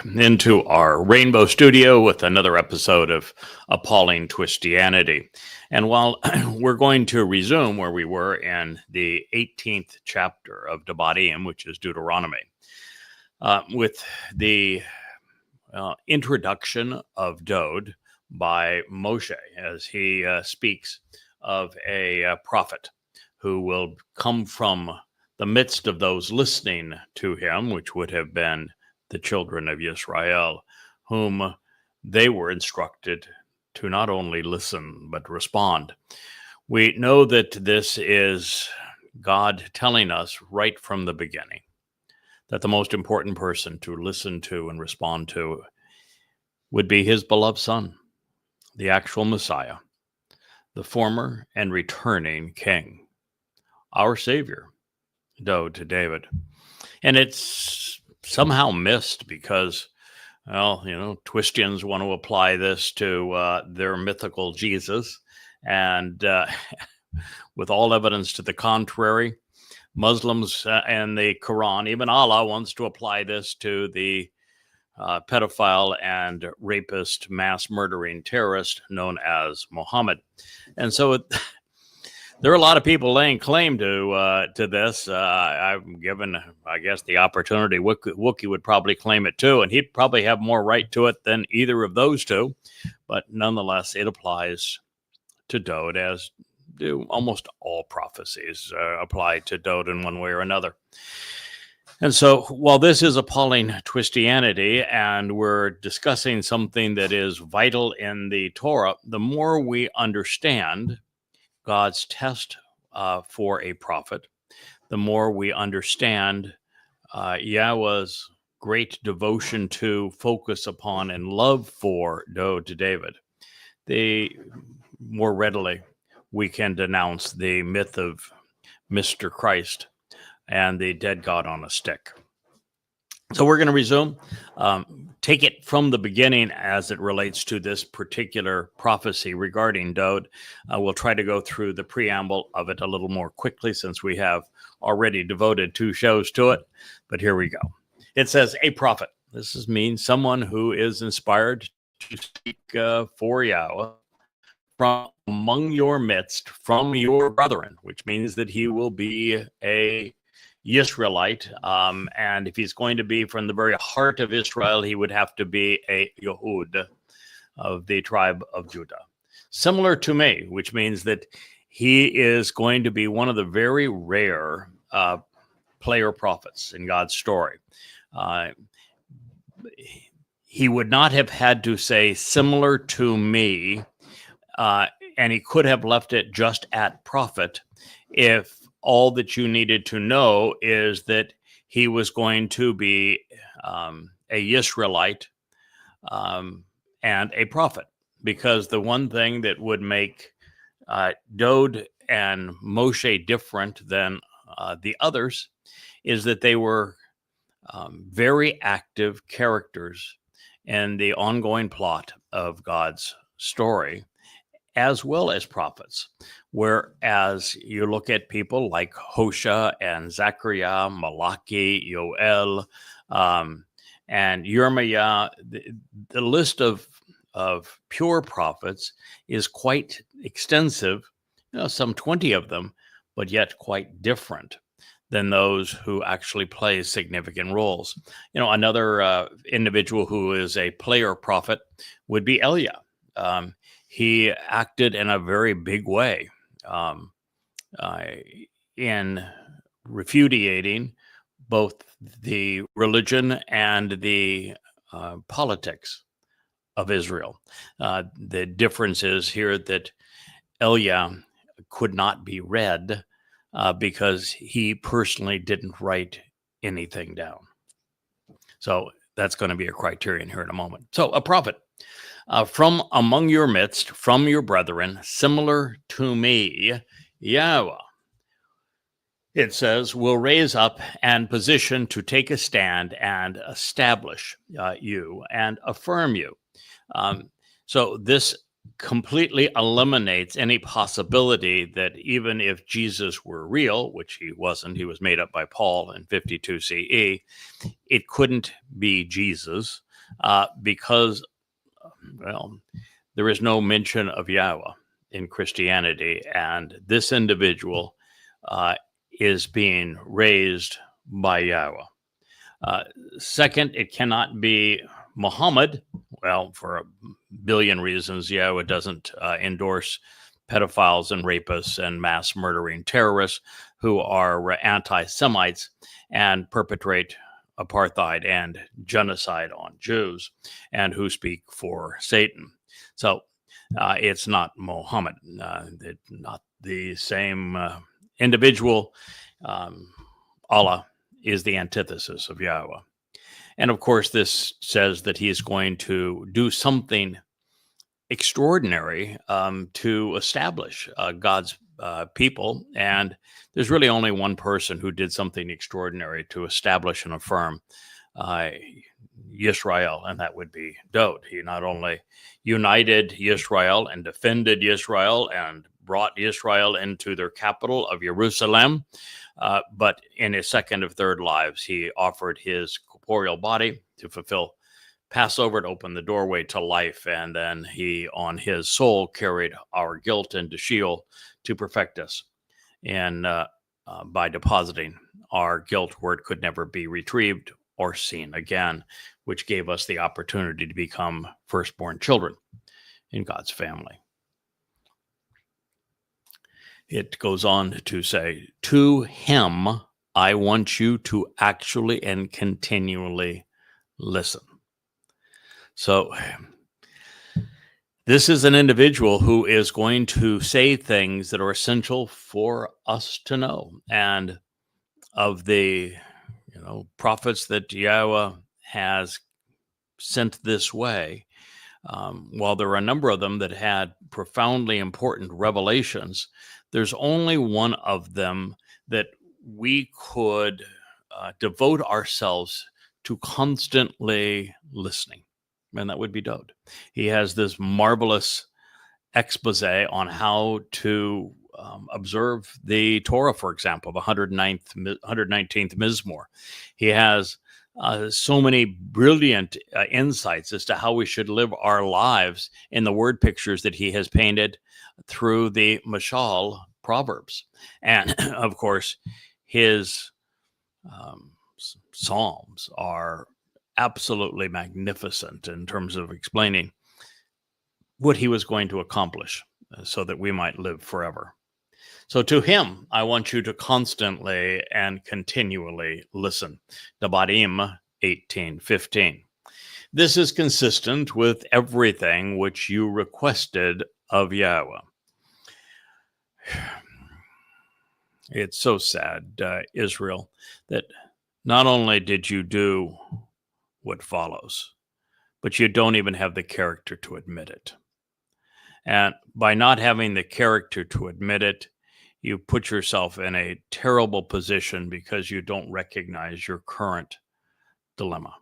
into our rainbow studio with another episode of Appalling Twistianity. And while we're going to resume where we were in the 18th chapter of Debatim, which is Deuteronomy, with the introduction of Dod by Moshe, as he speaks of a prophet who will come from the midst of those listening to him, which would have been the children of Israel, whom they were instructed to not only listen, but respond. We know that this is God telling us right from the beginning that the most important person to listen to and respond to would be his beloved Son, the actual Messiah, the former and returning King, our Savior, Dod to David. And it's somehow missed because, Twistians want to apply this to their mythical Jesus. And with all evidence to the contrary, Muslims and the Quran, even Allah wants to apply this to the pedophile and rapist, mass murdering terrorist known as Muhammad. And so there are a lot of people laying claim to this. I'm given, I guess, the opportunity. Wookie would probably claim it too, and he'd probably have more right to it than either of those two. But nonetheless, it applies to Dod, as do almost all prophecies apply to Dod in one way or another. And so while this is Appalling Twistianity, and we're discussing something that is vital in the Torah, the more we understand God's test for a prophet, the more we understand Yahweh's great devotion to, focus upon, and love for Dod to David, the more readily we can denounce the myth of Mr. Christ and the dead God on a stick. So we're going to resume, take it from the beginning as it relates to this particular prophecy regarding Dod. We'll try to go through the preamble of it a little more quickly since we have already devoted 2 shows to it. But here we go. It says, a prophet. This means someone who is inspired to speak for Yahweh from among your midst, from your brethren, which means that he will be a Israelite, and if he's going to be from the very heart of Israel, he would have to be a Yehud of the tribe of Judah. Similar to me, which means that he is going to be one of the very rare player prophets in God's story. He would not have had to say similar to me, and he could have left it just at prophet if all that you needed to know is that he was going to be a Israelite and a prophet. Because the one thing that would make Dod and Moshe different than the others is that they were very active characters in the ongoing plot of God's story, as well as prophets. Whereas you look at people like Hosea and Zechariah, Malachi, Yoel, and Yirmiah, the list of pure prophets is quite extensive, some 20 of them, but yet quite different than those who actually play significant roles. Another individual who is a player prophet would be Eliah. He acted in a very big way in repudiating both the religion and the politics of Israel. The difference is here that Eliah could not be read because he personally didn't write anything down. So that's going to be a criterion here in a moment. So a prophet. From among your midst, from your brethren, similar to me, Yahweh, it says, will raise up and position to take a stand and establish you and affirm you. So this completely eliminates any possibility that even if Jesus were real, which he wasn't, he was made up by Paul in 52 CE, it couldn't be Jesus because, well, there is no mention of Yahweh in Christianity, and this individual is being raised by Yahweh. Second, it cannot be Muhammad. Well, for a billion reasons, Yahweh doesn't endorse pedophiles and rapists and mass murdering terrorists who are anti-Semites and perpetrate apartheid and genocide on Jews and who speak for Satan. So it's not Muhammad, not the same individual. Allah is the antithesis of Yahweh. And of course, this says that he is going to do something extraordinary to establish God's people. And there's really only one person who did something extraordinary to establish and affirm Yisrael, and that would be Daud. He not only united Yisrael and defended Yisrael and brought Yisrael into their capital of Jerusalem, but in his second and third lives, he offered his corporeal body to fulfill Passover, to open the doorway to life, and then he, on his soul, carried our guilt into Sheol to perfect us, and by depositing our guilt where it could never be retrieved or seen again, which gave us the opportunity to become firstborn children in God's family. It goes on to say, to him, I want you to actually and continually listen. So this is an individual who is going to say things that are essential for us to know. And of the prophets that Yahweh has sent this way, while there are a number of them that had profoundly important revelations, there's only one of them that we could devote ourselves to constantly listening, and that would be Daud. He has this marvelous expose on how to observe the Torah, for example, the 119th Mizmor. He has so many brilliant insights as to how we should live our lives in the word pictures that he has painted through the Mashal Proverbs. And of course, his Psalms are absolutely magnificent in terms of explaining what he was going to accomplish so that we might live forever. So to him, I want you to constantly and continually listen. Devarim 18:15. This is consistent with everything which you requested of Yahweh. It's so sad, Israel, that not only did you do what follows, but you don't even have the character to admit it. And by not having the character to admit it, you put yourself in a terrible position because you don't recognize your current dilemma.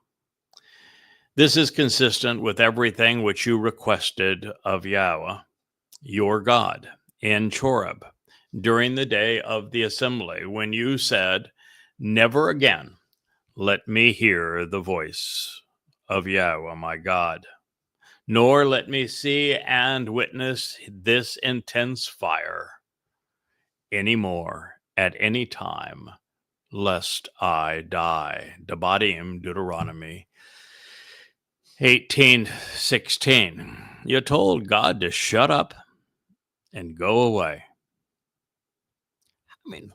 This is consistent with everything which you requested of Yahweh, your God, in Choreb, during the day of the assembly, when you said, never again let me hear the voice of Yahweh, my God, nor let me see and witness this intense fire anymore at any time, lest I die. Devarim, Deuteronomy 18:16. You told God to shut up and go away. I mean,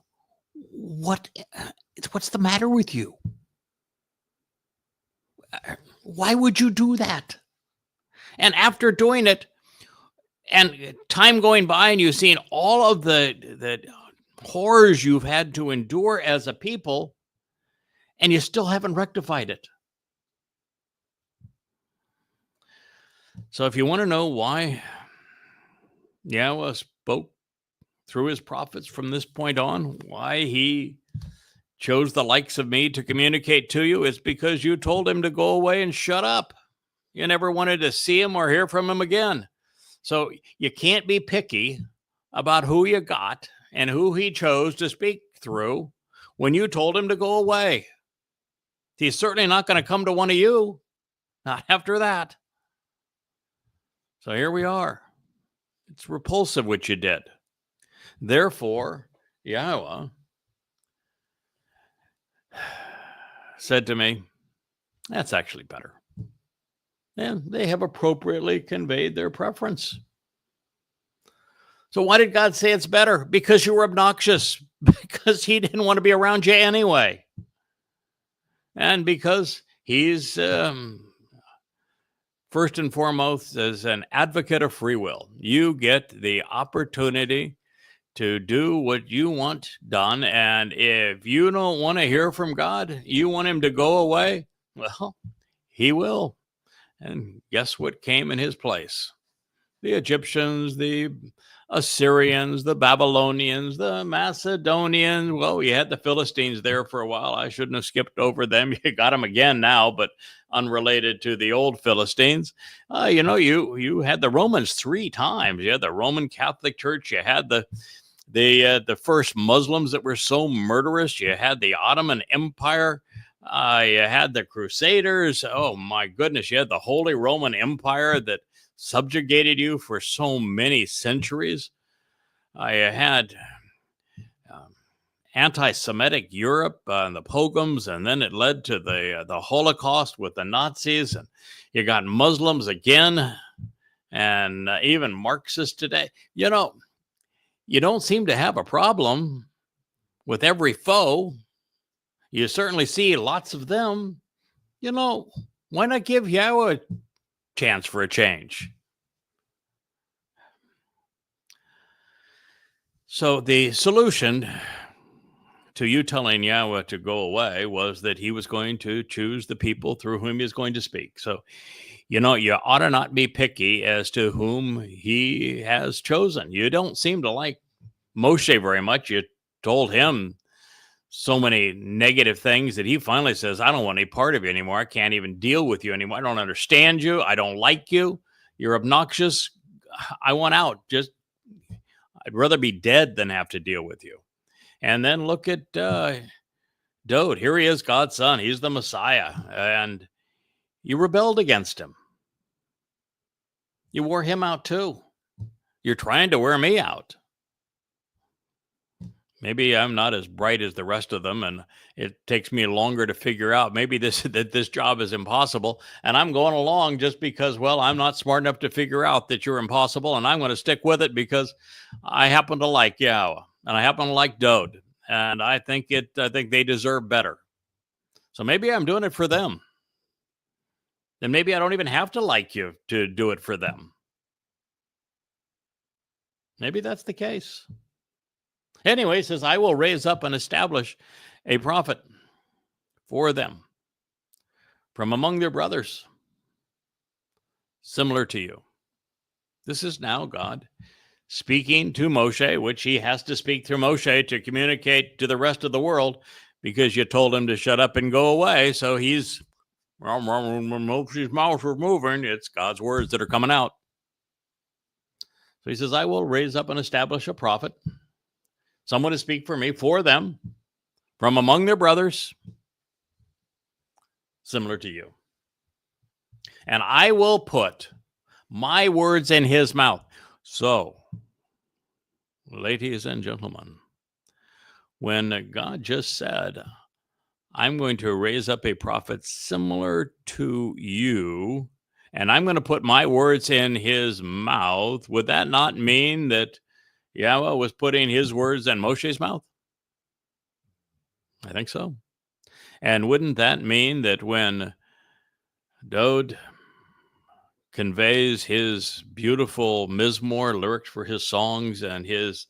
what's the matter with you? Why would you do that? And after doing it, and time going by, and you've seen all of the horrors you've had to endure as a people, and you still haven't rectified it. So if you want to know why Yahweh spoke through his prophets from this point on, why he chose the likes of me to communicate to you, it's because you told him to go away and shut up. You never wanted to see him or hear from him again. So you can't be picky about who you got and who he chose to speak through when you told him to go away. He's certainly not going to come to one of you, not after that. So here we are. It's repulsive what you did. Therefore, Yahweh said to me, that's actually better. And they have appropriately conveyed their preference. So why did God say it's better? Because you were obnoxious, because he didn't want to be around you anyway. And because he's first and foremost as an advocate of free will. You get the opportunity to do what you want done. And if you don't want to hear from God, you want him to go away, well, he will. And guess what came in his place? The Egyptians, the Assyrians, the Babylonians, the Macedonians. Well, you had the Philistines there for a while. I shouldn't have skipped over them. You got them again now, but unrelated to the old Philistines. You had the Romans 3 times. You had the Roman Catholic Church. You had the first Muslims that were so murderous. You had the Ottoman Empire. You had the Crusaders. Oh, my goodness. You had the Holy Roman Empire that subjugated you for so many centuries. You had anti-Semitic Europe and the pogroms, and then it led to the Holocaust with the Nazis. And you got Muslims again, and even Marxists today. You don't seem to have a problem with every foe. You certainly see lots of them. Why not give Yahweh a chance for a change? So the solution to you telling Yahweh to go away was that he was going to choose the people through whom he is going to speak. So, you ought to not be picky as to whom he has chosen. You don't seem to like Moshe very much. You told him so many negative things that he finally says, I don't want any part of you anymore. I can't even deal with you anymore. I don't understand you. I don't like you. You're obnoxious. I want out. I'd rather be dead than have to deal with you. And then look at Dode. Here he is, God's son. He's the Messiah. And you rebelled against him. You wore him out too. You're trying to wear me out. Maybe I'm not as bright as the rest of them, and it takes me longer to figure out maybe this job is impossible, and I'm going along just because, well, I'm not smart enough to figure out that you're impossible, and I'm going to stick with it because I happen to like Yahweh, and I happen to like Dode, and I think they deserve better. So maybe I'm doing it for them. Then maybe I don't even have to like you to do it for them. Maybe that's the case. Anyway, he says, I will raise up and establish a prophet for them from among their brothers, similar to you. This is now God speaking to Moshe, which he has to speak through Moshe to communicate to the rest of the world because you told him to shut up and go away. So when Moshe's mouth was moving, it's God's words that are coming out. So he says, I will raise up and establish a prophet, someone to speak for me, for them, from among their brothers, similar to you. And I will put my words in his mouth. So, ladies and gentlemen, when God just said, I'm going to raise up a prophet similar to you, and I'm going to put my words in his mouth, would that not mean that Yahweh was putting his words in Moshe's mouth? I think so. And wouldn't that mean that when Dode conveys his beautiful Mizmor lyrics for his songs and his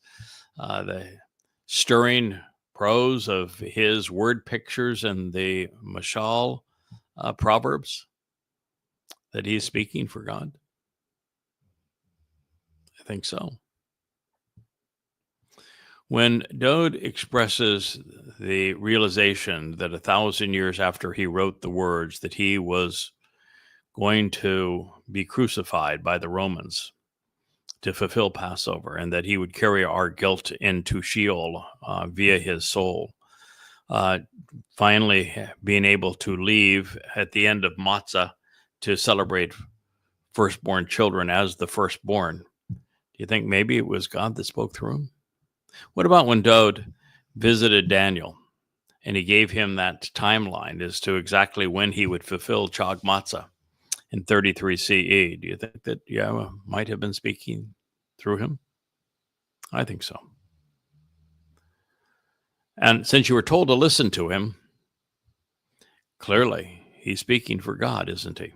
the stirring prose of his word pictures and the Mashal Proverbs, that he's speaking for God? I think so. When Dode expresses the realization that 1,000 years after he wrote the words that he was going to be crucified by the Romans, to fulfill Passover, and that he would carry our guilt into Sheol via his soul. Finally, being able to leave at the end of Matzah to celebrate firstborn children as the firstborn. Do you think maybe it was God that spoke through him? What about when Dode visited Daniel and he gave him that timeline as to exactly when he would fulfill Chag Matzah in 33 CE? Do you think that Yahweh might have been speaking through him? I think so. And since you were told to listen to him, clearly he's speaking for God, isn't he?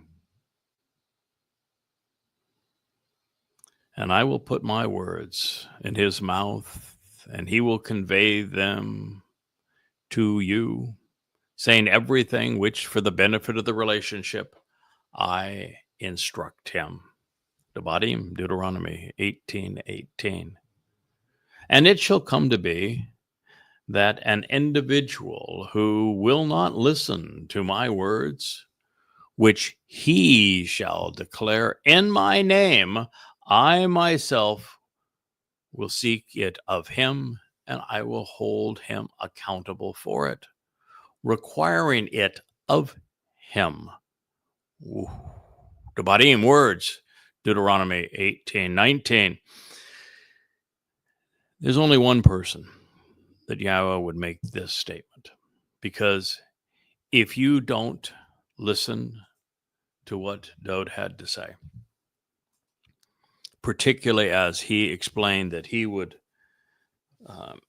And I will put my words in his mouth, and he will convey them to you, saying everything which for the benefit of the relationship I instruct him. Devarim, Deuteronomy 18:18. And it shall come to be that an individual who will not listen to my words, which he shall declare in my name, I myself will seek it of him, and I will hold him accountable for it, requiring it of him. Devarim, words, Deuteronomy 18:19. There's only one person that Yahweh would make this statement, because if you don't listen to what Dode had to say, particularly as he explained that he would,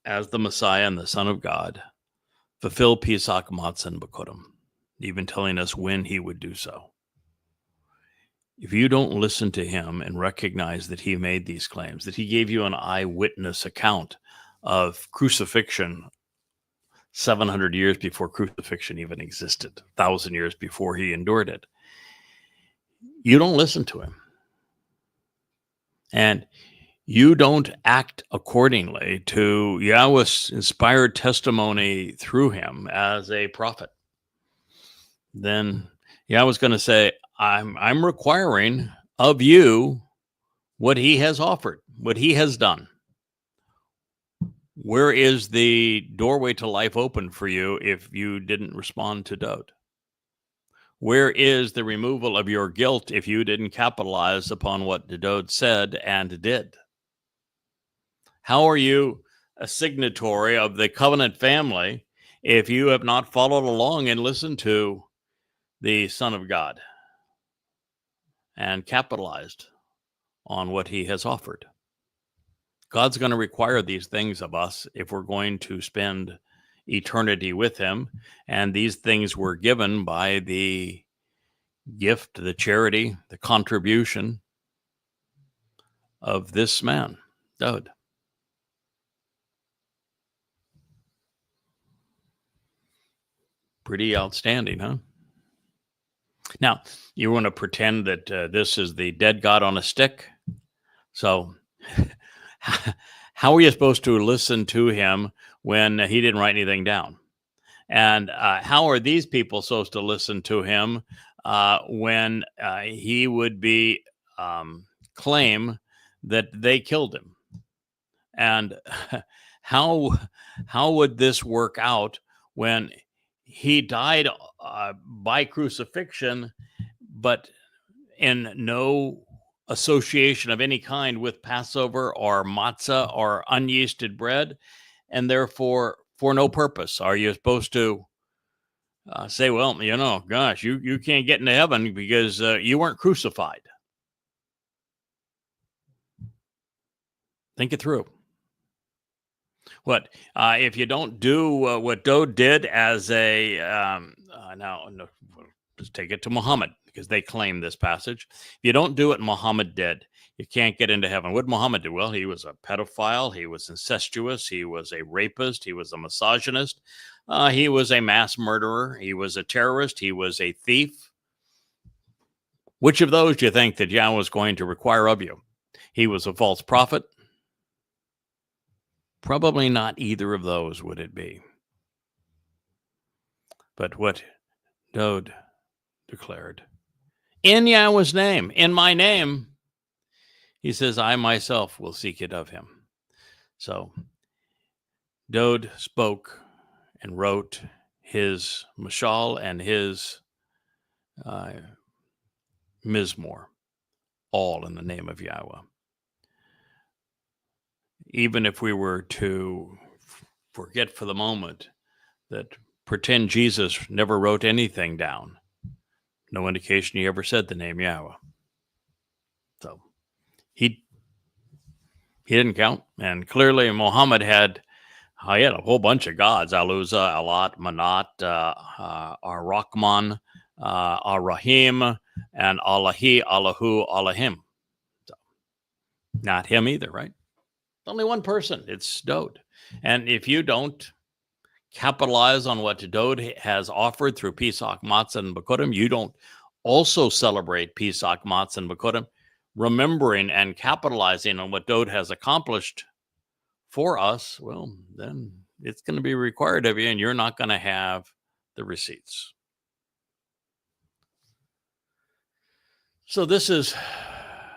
as the Messiah and the Son of God, fulfill Pesach, Matzah, and Bikurim, even telling us when he would do so. If you don't listen to him and recognize that he made these claims, that he gave you an eyewitness account of crucifixion 700 years before crucifixion even existed, 1,000 years before he endured it, you don't listen to him. And you don't act accordingly to Yahweh's inspired testimony through him as a prophet, then Yahweh's going to say, I'm requiring of you what he has offered, what he has done. Where is the doorway to life open for you if you didn't respond to Dode? Where is the removal of your guilt if you didn't capitalize upon what Dode said and did? How are you a signatory of the covenant family if you have not followed along and listened to the Son of God and capitalized on what he has offered? God's going to require these things of us if we're going to spend eternity with him. And these things were given by the gift, the charity, the contribution of this man, Dode. Pretty outstanding, huh? Now, you want to pretend that this is the dead God on a stick? So how are you supposed to listen to him when he didn't write anything down? And how are these people supposed to listen to him when he would be claim that they killed him? And how would this work out when he died by crucifixion, but in no association of any kind with Passover or matzah or unyeasted bread, and therefore for no purpose? Are you supposed to say, well, gosh, you can't get into heaven because you weren't crucified? Think it through. What if you don't do what Dode did as a now? No, let's take it to Muhammad, because they claim this passage. If you don't do what Muhammad did, you can't get into heaven. What did Muhammad do? Well, he was a pedophile. He was incestuous. He was a rapist. He was a misogynist. He was a mass murderer. He was a terrorist. He was a thief. Which of those do you think that Yahweh was going to require of you? He was a false prophet. Probably not either of those would it be. But what Dode declared, in Yahweh's name, in my name, he says, I myself will seek it of him. So Dode spoke and wrote his mashal and his mizmor, all in the name of Yahweh. Even if we were to forget for the moment that pretend Jesus never wrote anything down, no indication he ever said the name Yahweh. So he didn't count. And clearly Muhammad had a whole bunch of gods: Aluza, Alat, Manat, Ar-Rahman, Ar-Rahim, and Allahi, Allahu, Allahim. So, not him either, right? Only one person. It's Dode. And if you don't capitalize on what Dode has offered through Pesach, Matzah, and Bikurim, you don't also celebrate Pesach, Matzah, and Bikurim, remembering and capitalizing on what Dode has accomplished for us, well, then it's going to be required of you, and you're not going to have the receipts. So this is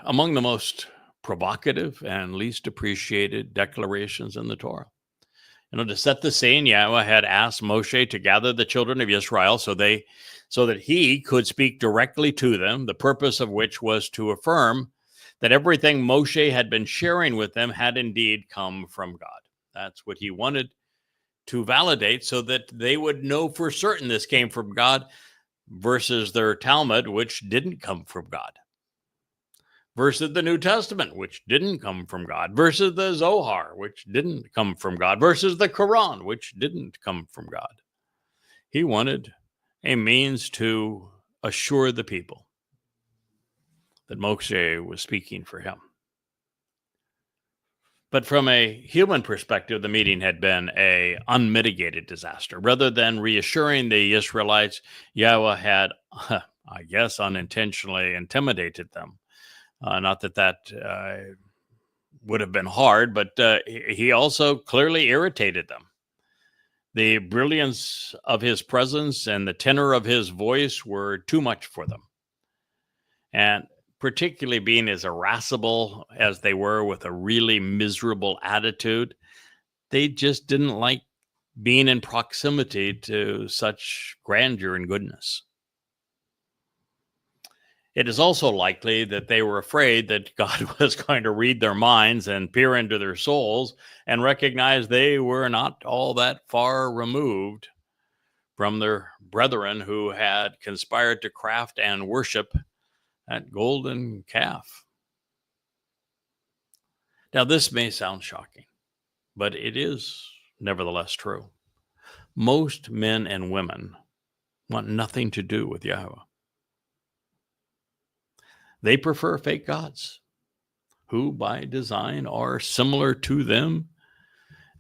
among the most provocative and least appreciated declarations in the Torah. To set the scene, Yahweh had asked Moshe to gather the children of Israel so that he could speak directly to them, the purpose of which was to affirm that everything Moshe had been sharing with them had indeed come from God. That's what he wanted to validate, so that they would know for certain this came from God, versus their Talmud, which didn't come from God, versus the New Testament, which didn't come from God, versus the Zohar, which didn't come from God, versus the Quran, which didn't come from God. He wanted a means to assure the people that Moshe was speaking for him. But from a human perspective, the meeting had been an unmitigated disaster. Rather than reassuring the Israelites, Yahweh had, I guess, unintentionally intimidated them. Not that would have been hard, but he also clearly irritated them. The brilliance of his presence and the tenor of his voice were too much for them. And particularly being as irascible as they were, with a really miserable attitude, they just didn't like being in proximity to such grandeur and goodness. It is also likely that they were afraid that God was going to read their minds and peer into their souls and recognize they were not all that far removed from their brethren who had conspired to craft and worship that golden calf. Now, this may sound shocking, but it is nevertheless true. Most men and women want nothing to do with Yahweh. They prefer fake gods, who by design are similar to them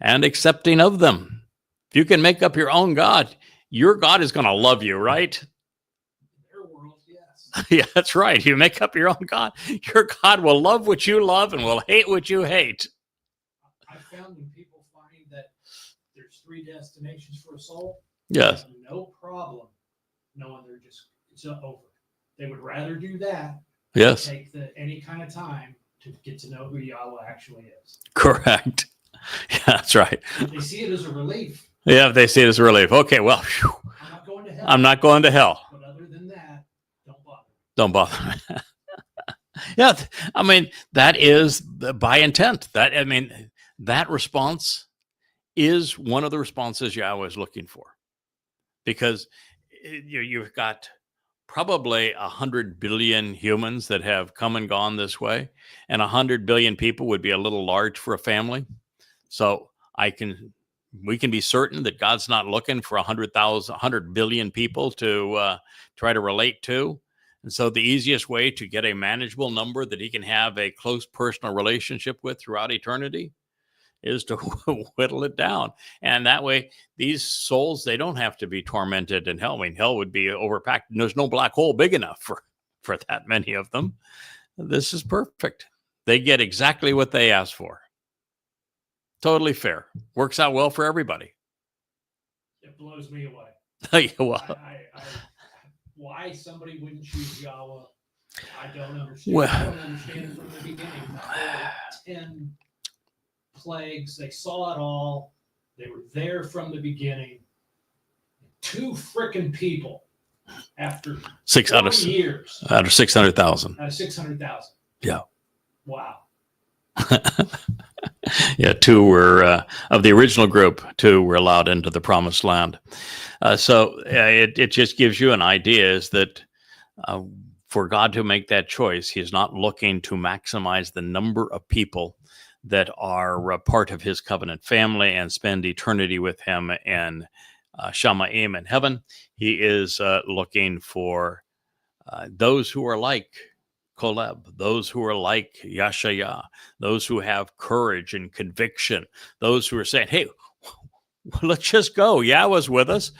and accepting of them. If you can make up your own God, your God is going to love you, right? Yeah, that's right. You make up your own God. Your God will love what you love and will hate what you hate. I found when people find that there's 3 destinations for a soul, yes, no problem knowing it's over. They would rather do that yes, than take any kind of time to get to know who Yahweh actually is. Correct. Yeah, that's right. If they see it as a relief. Yeah, if they see it as a relief. Okay, well, whew. I'm not going to hell. I'm not going to hell. But other than that, don't bother. Yeah, I mean, that is by intent. That response is one of the responses Yahweh is looking for, because you've got probably 100 billion humans that have come and gone this way, and 100 billion people would be a little large for a family. So we can be certain that God's not looking for 100 billion people to try to relate to. And so the easiest way to get a manageable number that he can have a close personal relationship with throughout eternity is to whittle it down. And that way, these souls, they don't have to be tormented in hell. I mean, hell would be overpacked. There's no black hole big enough for that many of them. This is perfect. They get exactly what they asked for. Totally fair. Works out well for everybody. It blows me away. Well, why somebody wouldn't choose Yahweh I don't understand. Well, I don't understand it from the beginning. The whole 10 plagues, they saw it all. They were there from the beginning. 2 frickin' people after 6 out of 40 years. Out of 600,000. Out of 600,000. Yeah. Wow. Yeah, 2 were of the original group. 2 were allowed into the promised land. So it just gives you an idea is that for God to make that choice, He's not looking to maximize the number of people that are part of His covenant family and spend eternity with Him in Shamaim in heaven. He is looking for those who are like Koleb, those who are like Yashaya, those who have courage and conviction, those who are saying, hey, let's just go. Yahweh's with us.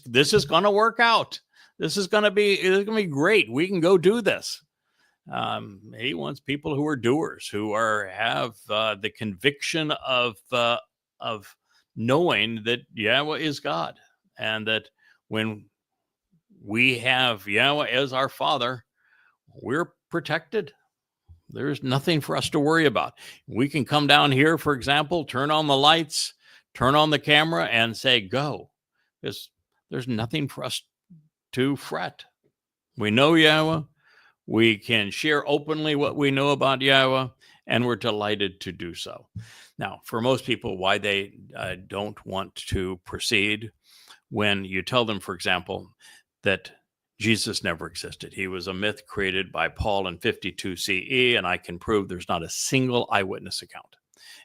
This is going to work out. This is going to be great. We can go do this. He wants people who are doers, who have the conviction of knowing that Yahweh is God, and that when we have Yahweh as our Father, we're protected. There's nothing for us to worry about. We can come down here, for example, turn on the lights, turn on the camera, and say, go. There's nothing for us to fret. We know Yahweh. We can share openly what we know about Yahweh, and we're delighted to do so. Now, for most people, why they don't want to proceed, when you tell them, for example, that Jesus never existed. He was a myth created by Paul in 52 CE, and I can prove there's not a single eyewitness account,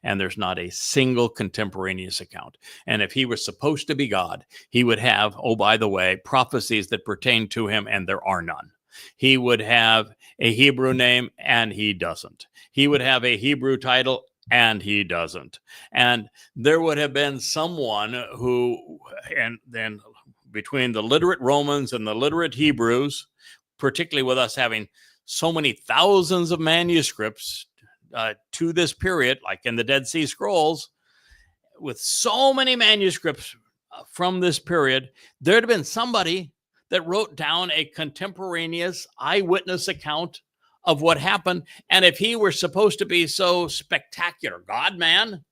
and there's not a single contemporaneous account. And if he was supposed to be God, he would have, oh, by the way, prophecies that pertain to him, and there are none. He would have a Hebrew name, and he doesn't. He would have a Hebrew title, and he doesn't. And there would have been someone who, and then between the literate Romans and the literate Hebrews, particularly with us having so many thousands of manuscripts to this period, like in the Dead Sea Scrolls, with so many manuscripts from this period, there'd have been somebody that wrote down a contemporaneous eyewitness account of what happened. And if he were supposed to be so spectacular, God-man,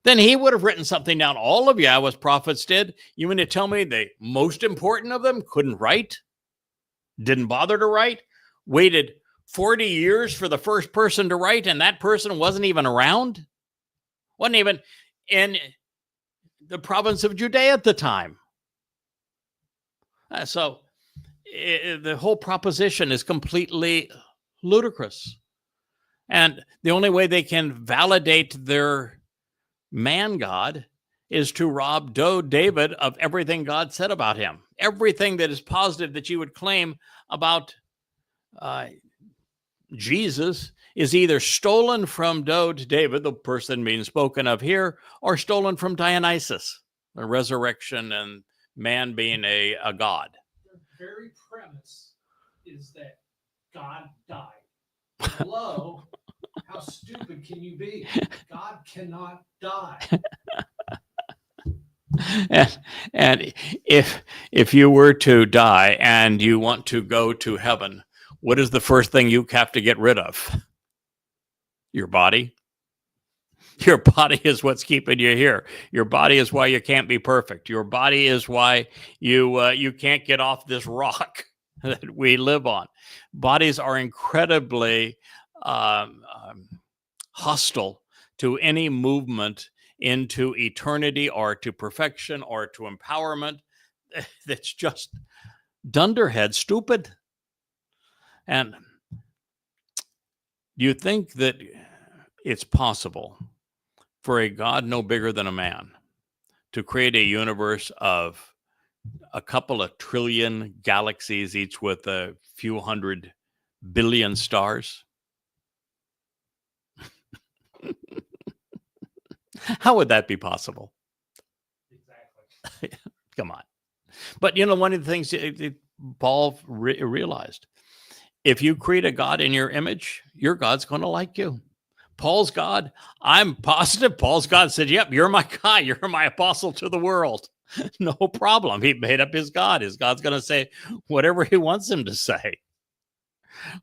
then he would have written something down. All of Yahweh's prophets did. You mean to tell me the most important of them couldn't write? Didn't bother to write? Waited 40 years for the first person to write, and that person wasn't even around? Wasn't even in the province of Judea at the time. So the whole proposition is completely ludicrous. And the only way they can validate their man God is to rob David of everything God said about him. Everything that is positive that you would claim about Jesus is either stolen from David, the person being spoken of here, or stolen from Dionysus, the resurrection and man being a god. The very premise is that God died. Hello? How stupid can you be? God cannot die. And if you were to die and you want to go to heaven, what is the first thing you have to get rid of? Your body. Your body is what's keeping you here. Your body is why you can't be perfect. Your body is why you can't get off this rock that we live on. Bodies are incredibly hostile to any movement into eternity or to perfection or to empowerment. That's just dunderhead stupid. And do you think that it's possible for a God no bigger than a man to create a universe of a couple of trillion galaxies, each with a few 100 billion stars? How would that be possible? Exactly. Come on. But, one of the things Paul realized, if you create a God in your image, your God's going to like you. Paul's God, I'm positive Paul's God said, yep, you're my God. You're my apostle to the world. No problem. He made up his God. His God's going to say whatever he wants him to say.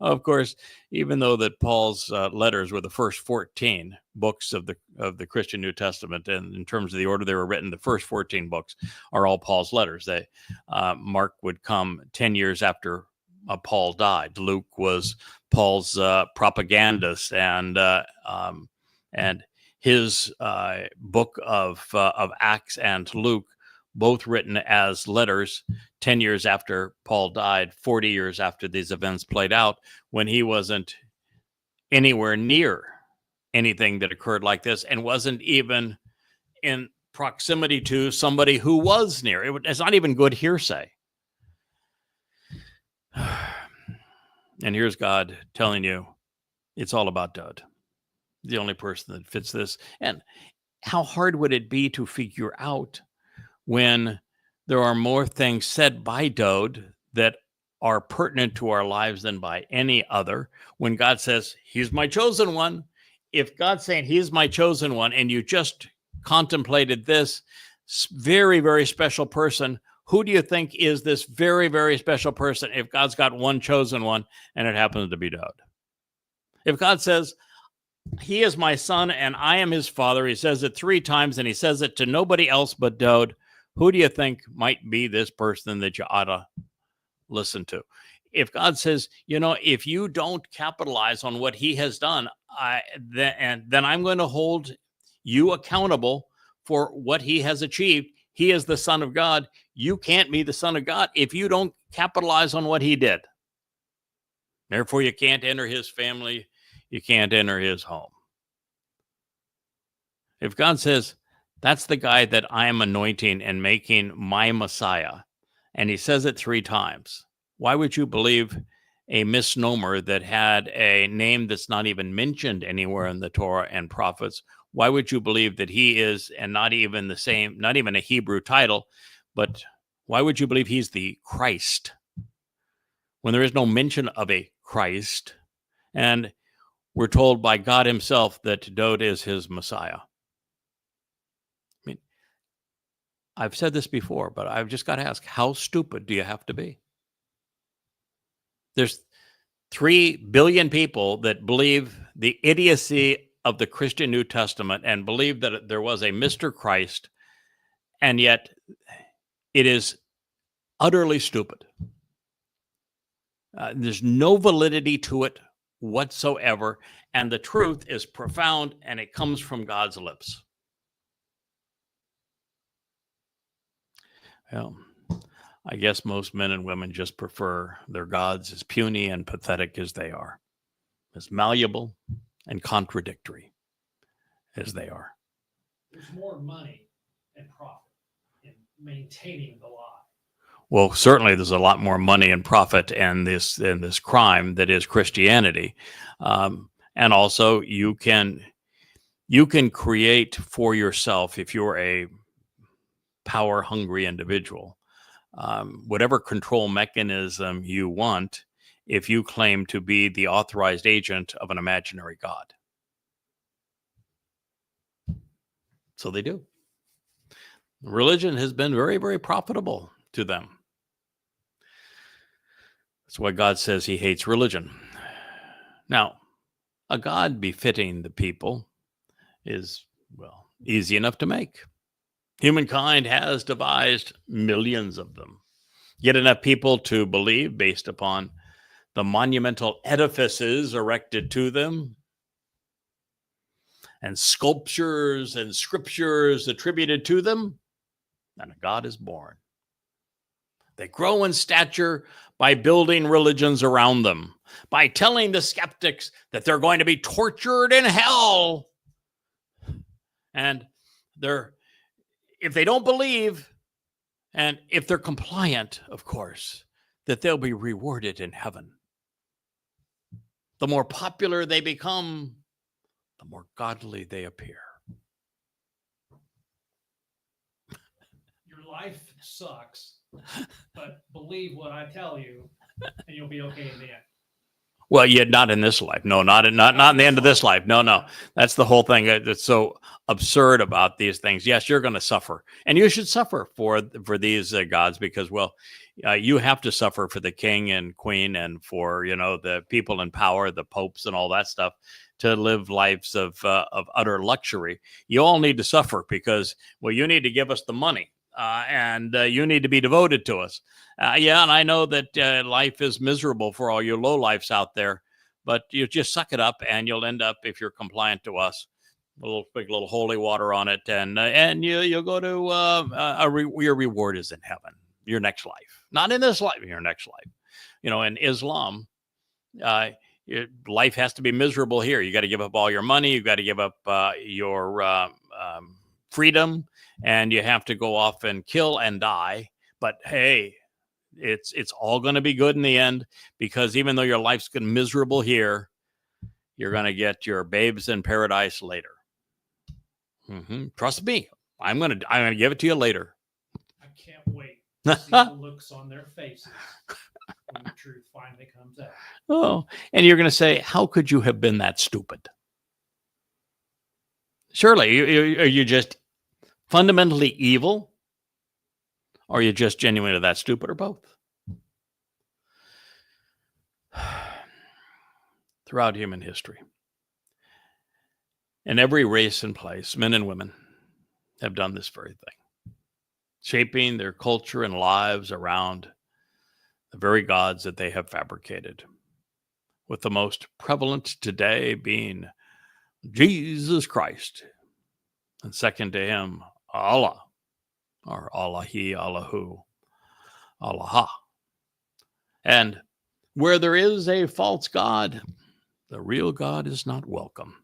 Of course, even though that Paul's letters were the first 14 books of the Christian New Testament, and in terms of the order they were written, the first 14 books are all Paul's letters. Mark would come 10 years after Paul died. Luke was Paul's propagandist, and his book of Acts and Luke, both written as letters 10 years after Paul died, 40 years after these events played out, when he wasn't anywhere near anything that occurred like this and wasn't even in proximity to somebody who was near. It's not even good hearsay. And here's God telling you it's all about Dowd, the only person that fits this. And how hard would it be to figure out when there are more things said by Dowd that are pertinent to our lives than by any other? When God says, he's my chosen one, if God's saying he's my chosen one, and you just contemplated this very, very special person, who do you think is this very, very special person if God's got one chosen one and it happens to be Dowd? If God says, he is my son and I am his father, he says it 3 times and he says it to nobody else but Dowd, who do you think might be this person that you ought to listen to? If God says, if you don't capitalize on what he has done, then I'm going to hold you accountable for what he has achieved. He is the Son of God. You can't be the Son of God if you don't capitalize on what he did. Therefore, you can't enter his family. You can't enter his home. If God says, that's the guy that I am anointing and making my Messiah, and he says it 3 times, why would you believe a misnomer that had a name that's not even mentioned anywhere in the Torah and prophets? Why would you believe that he is, and not even a Hebrew title, but why would you believe he's the Christ when there is no mention of a Christ? And we're told by God himself that Dowd is his Messiah. I mean, I've said this before, but I've just got to ask, how stupid do you have to be? There's 3 billion people that believe the idiocy of the Christian New Testament and believe that there was a Mr. Christ, and yet it is utterly stupid. There's no validity to it whatsoever, and the truth is profound, and it comes from God's lips. Well, I guess most men and women just prefer their gods as puny and pathetic as they are, as malleable and contradictory as they are. There's more money and profit in maintaining the lie. Well, certainly there's a lot more money and profit in this crime that is Christianity, and also you can create for yourself, if you're a power-hungry individual, whatever control mechanism you want, if you claim to be the authorized agent of an imaginary God. So they do. Religion has been very, very profitable to them. That's why God says he hates religion. Now, a God befitting the people is, well, easy enough to make. Humankind has devised millions of them. Get enough people to believe based upon the monumental edifices erected to them, and sculptures and scriptures attributed to them, and a God is born. They grow in stature by building religions around them, by telling the skeptics that they're going to be tortured in hell. And if they don't believe, and if they're compliant, of course, that they'll be rewarded in heaven. The more popular they become, the more godly they appear. Your life sucks, but believe what I tell you, and you'll be okay in the end. Well, yeah, not in this life. No, not in the end of this life. No. That's the whole thing that's so absurd about these things. Yes, you're going to suffer, and you should suffer for these gods because, well, you have to suffer for the king and queen and for the people in power, the popes, and all that stuff to live lives of utter luxury. You all need to suffer because, well, you need to give us the money. And you need to be devoted to us. Yeah, and I know that life is miserable for all you lowlifes out there, but you just suck it up, and you'll end up, if you're compliant to us, big little holy water on it, and you'll go to your reward is in heaven, your next life, not in this life, your next life. In Islam, life has to be miserable here. You got to give up all your money. You got to give up your freedom, and you have to go off and kill and die. But hey, it's all going to be good in the end, because even though your life's miserable here, you're going to get your babes in paradise later. Trust me, I'm going to give it to you later. I can't wait to see the looks on their faces when the truth finally comes out. Oh, and you're going to say, how could you have been that stupid? Surely, are you just fundamentally evil, or are you just genuinely that stupid, or both? Throughout human history, in every race and place, men and women have done this very thing, shaping their culture and lives around the very gods that they have fabricated, with the most prevalent today being Jesus Christ, and second to him, Allah, or Allahi, Allahu, Allah. And where there is a false god, the real God is not welcome,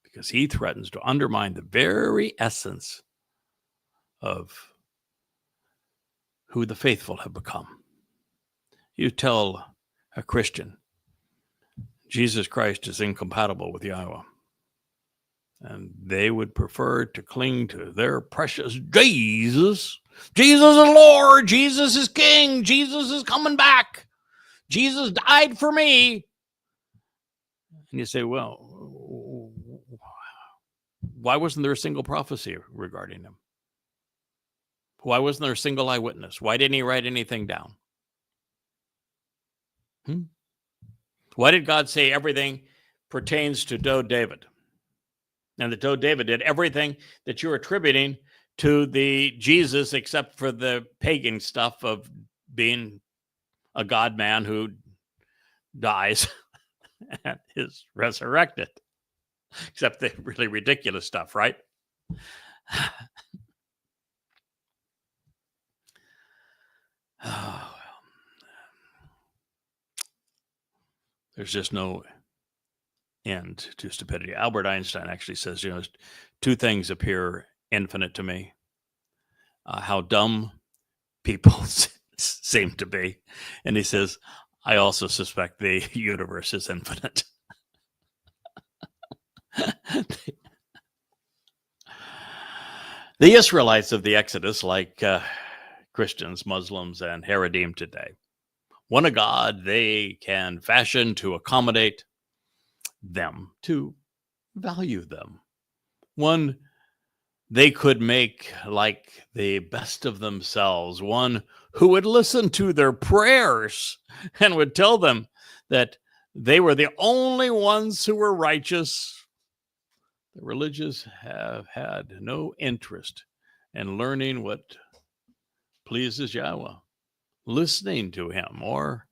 because he threatens to undermine the very essence of who the faithful have become. You tell a Christian Jesus Christ is incompatible with Yahweh, and they would prefer to cling to their precious Jesus. Jesus is Lord. Jesus is King. Jesus is coming back. Jesus died for me. And you say, well, why wasn't there a single prophecy regarding him? Why wasn't there a single eyewitness? Why didn't he write anything down? Why did God say everything pertains to David? And that David did everything that you're attributing to the Jesus, except for the pagan stuff of being a God man who dies and is resurrected. Except the really ridiculous stuff, right? Oh, there's just no end to stupidity. Albert Einstein actually says, two things appear infinite to me: how dumb people seem to be, and he says, I also suspect the universe is infinite. The Israelites of the Exodus, like Christians, Muslims, and Haredim today, want a God they can fashion to accommodate them, to value them. One they could make like the best of themselves, one who would listen to their prayers and would tell them that they were the only ones who were righteous. The religious have had no interest in learning what pleases Yahweh, listening to him, or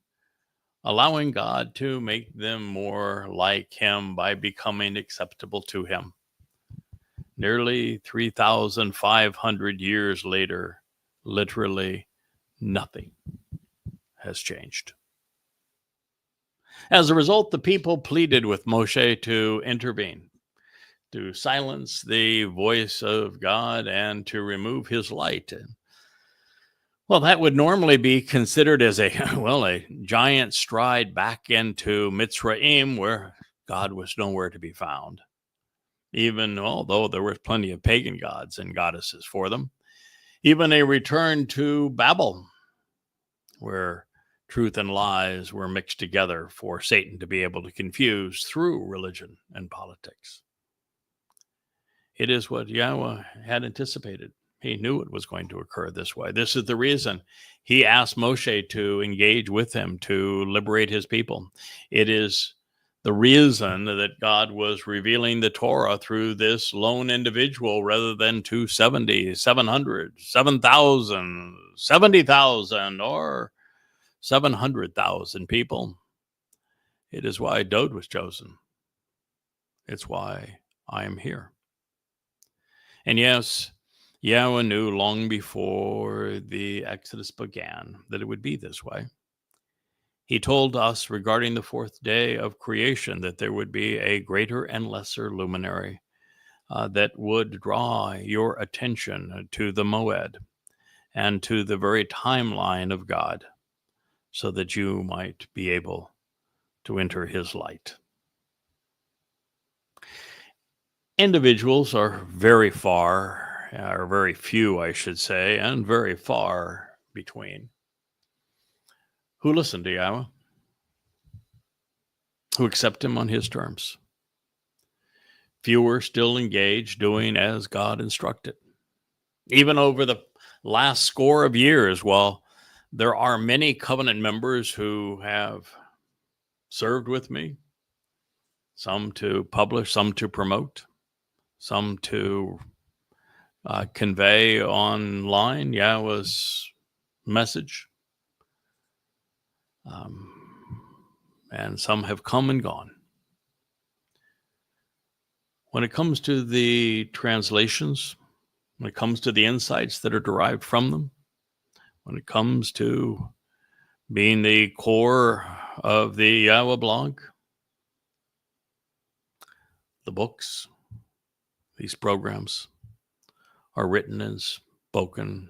allowing God to make them more like him by becoming acceptable to him. Nearly 3,500 years later, literally nothing has changed. As a result, the people pleaded with Moshe to intervene, to silence the voice of God, and to remove his light. Well, that would normally be considered as a giant stride back into Mitzrayim, where God was nowhere to be found, even although there was plenty of pagan gods and goddesses for them. Even a return to Babel, where truth and lies were mixed together for Satan to be able to confuse through religion and politics. It is what Yahweh had anticipated. He knew it was going to occur this way. This is the reason he asked Moshe to engage with him to liberate his people. It is the reason that God was revealing the Torah through this lone individual rather than 270, 700, 7,000, 70,000, or 700,000 people. It is why Dode was chosen. It's why I am here. And yes, Yahweh knew long before the Exodus began that it would be this way. He told us regarding the fourth day of creation that there would be a greater and lesser luminary that would draw your attention to the Moed and to the very timeline of God so that you might be able to enter his light. Individuals are very few, I should say, and very far between, who listen to Yahweh, who accept him on his terms. Fewer still engaged doing as God instructed. Even over the last score of years, while there are many covenant members who have served with me, some to publish, some to promote, some to convey online Yahweh's message. And some have come and gone. When it comes to the translations, when it comes to the insights that are derived from them, when it comes to being the core of the Yahweh blog, the books, these programs are written and spoken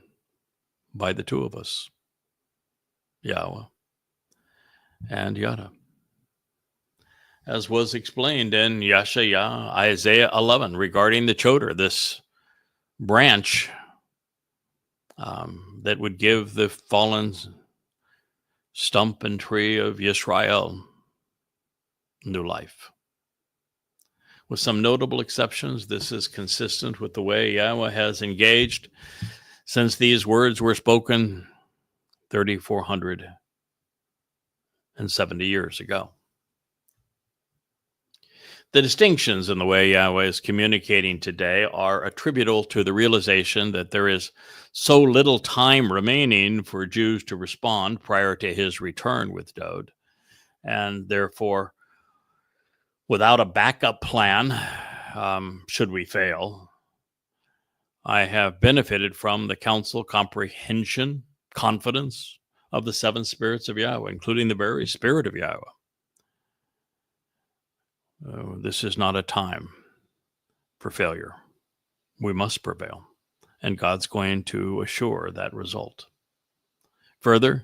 by the two of us, Yahweh and Yada. As was explained in Yashaya, Isaiah 11, regarding the Choder, this branch that would give the fallen stump and tree of Yisrael new life. With some notable exceptions, this is consistent with the way Yahweh has engaged since these words were spoken 3,470 years ago. The distinctions in the way Yahweh is communicating today are attributable to the realization that there is so little time remaining for Jews to respond prior to his return with Dode, and therefore, without a backup plan, should we fail, I have benefited from the counsel, comprehension, confidence of the seven spirits of Yahweh, including the very spirit of Yahweh. This is not a time for failure. We must prevail, and God's going to assure that result. Further,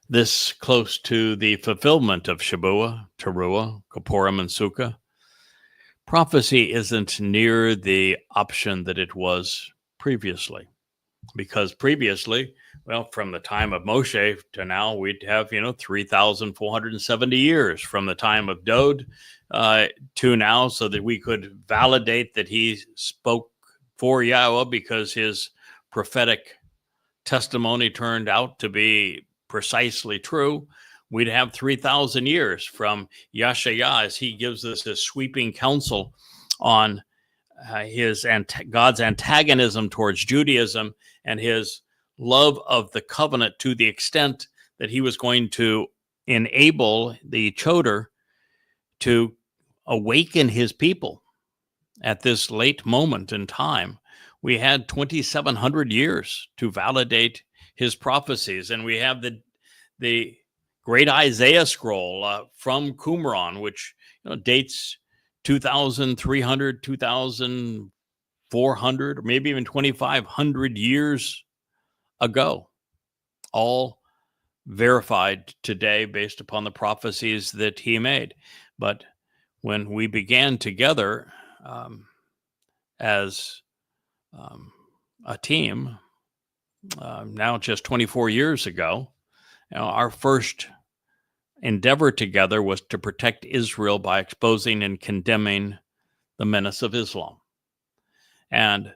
this close to the fulfillment of Shabuah, Teruah, Kippurim, and Sukkah, prophecy isn't near the option that it was previously. Because previously, well, from the time of Moshe to now, we'd have, 3,470 years from the time of Dode to now, so that we could validate that he spoke for Yahweh because his prophetic testimony turned out to be precisely true. We'd have 3,000 years from Yashaya as he gives us this sweeping counsel on God's antagonism towards Judaism and his love of the covenant to the extent that he was going to enable the Choder to awaken his people at this late moment in time. We had 2,700 years to validate his prophecies, and we have the great Isaiah scroll from Qumran, which dates 2,300, 2,400, or maybe even 2,500 years ago, all verified today based upon the prophecies that he made. But when we began together as a team, now just 24 years ago, Our first endeavor together was to protect Israel by exposing and condemning the menace of Islam. And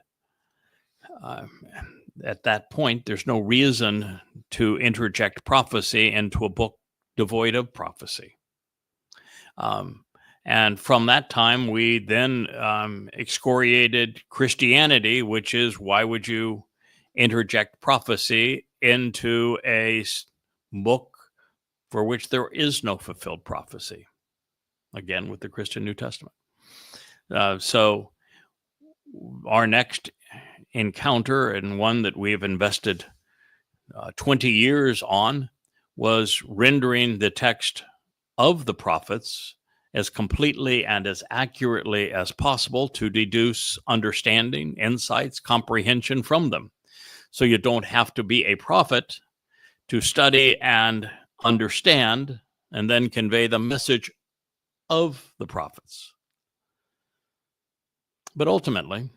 at that point, there's no reason to interject prophecy into a book devoid of prophecy. And from that time, we then excoriated Christianity, which is, why would you interject prophecy into a book for which there is no fulfilled prophecy? Again, with the Christian New Testament. So our next encounter, and one that we've invested 20 years on, was rendering the text of the prophets as completely and as accurately as possible to deduce understanding, insights, comprehension from them. So you don't have to be a prophet to study and understand and then convey the message of the prophets. But ultimately,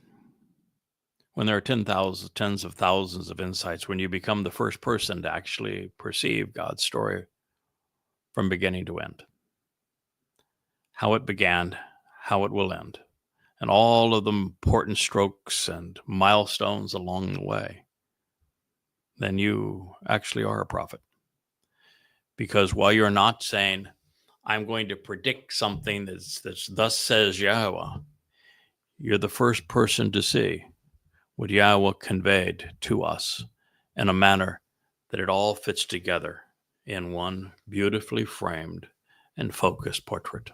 when there are tens of thousands of insights, when you become the first person to actually perceive God's story from beginning to end, how it began, how it will end, and all of the important strokes and milestones along the way, then you actually are a prophet. Because while you're not saying, I'm going to predict something that's thus says Yahweh, you're the first person to see what Yahweh conveyed to us in a manner that it all fits together in one beautifully framed and focused portrait.